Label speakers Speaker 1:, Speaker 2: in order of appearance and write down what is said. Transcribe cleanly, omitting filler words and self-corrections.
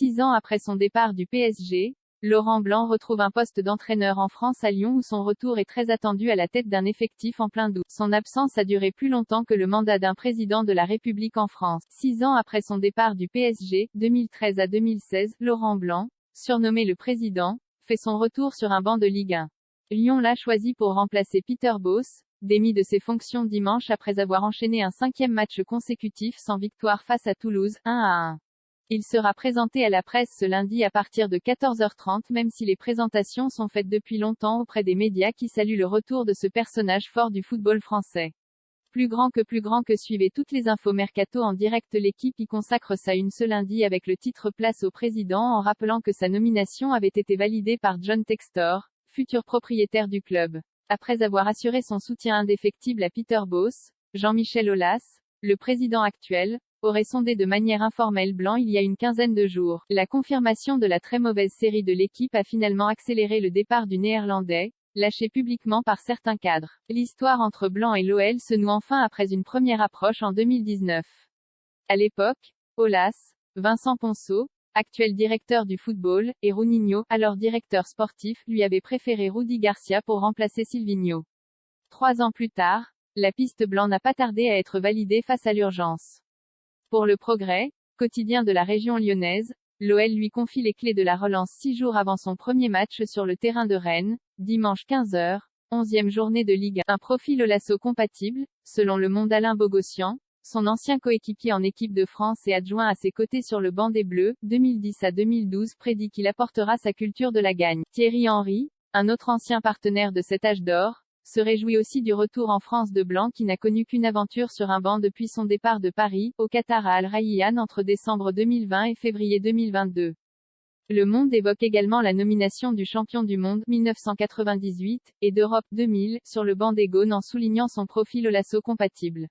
Speaker 1: 6 ans après son départ du PSG, Laurent Blanc retrouve un poste d'entraîneur en France à Lyon où son retour est très attendu à la tête d'un effectif en plein doute. Son absence a duré plus longtemps que le mandat d'un président de la République en France. 6 ans après son départ du PSG, 2013 à 2016, Laurent Blanc, surnommé le président, fait son retour sur un banc de Ligue 1. Lyon l'a choisi pour remplacer Peter Bosz, démis de ses fonctions dimanche après avoir enchaîné un 5e match consécutif sans victoire face à Toulouse, 1-1. Il sera présenté à la presse ce lundi à partir de 14h30 même si les présentations sont faites depuis longtemps auprès des médias qui saluent le retour de ce personnage fort du football français. Plus grand que suivez toutes les infos mercato en direct. L'équipe y consacre sa une ce lundi avec le titre Place au président en rappelant que sa nomination avait été validée par John Textor, futur propriétaire du club. Après avoir assuré son soutien indéfectible à Peter Bosz, Jean-Michel Aulas, le président actuel, aurait sondé de manière informelle Blanc il y a une quinzaine de jours. La confirmation de la très mauvaise série de l'équipe a finalement accéléré le départ du Néerlandais, lâché publiquement par certains cadres. L'histoire entre Blanc et l'OL se noue enfin après une première approche en 2019. À l'époque, Aulas, Vincent Ponceau, actuel directeur du football, et Juninho, alors directeur sportif, lui avaient préféré Rudi Garcia pour remplacer Silvinho. 3 ans plus tard, la piste Blanc n'a pas tardé à être validée face à l'urgence. Pour Le Progrès, quotidien de la région lyonnaise, l'OL lui confie les clés de la relance 6 jours avant son premier match sur le terrain de Rennes, dimanche 15h, 11e journée de Ligue 1. Un profil Olasso compatible, selon Le Monde. Alain Bogossian, son ancien coéquipier en équipe de France et adjoint à ses côtés sur le banc des Bleus, 2010 à 2012, prédit qu'il apportera sa culture de la gagne. Thierry Henry, un autre ancien partenaire de cet âge d'or, se réjouit aussi du retour en France de Blanc qui n'a connu qu'une aventure sur un banc depuis son départ de Paris, au Qatar à Al Rayyan entre décembre 2020 et février 2022. Le Monde évoque également la nomination du champion du monde 1998 et d'Europe 2000 sur le banc des Gaunes en soulignant son profil Olasso compatible.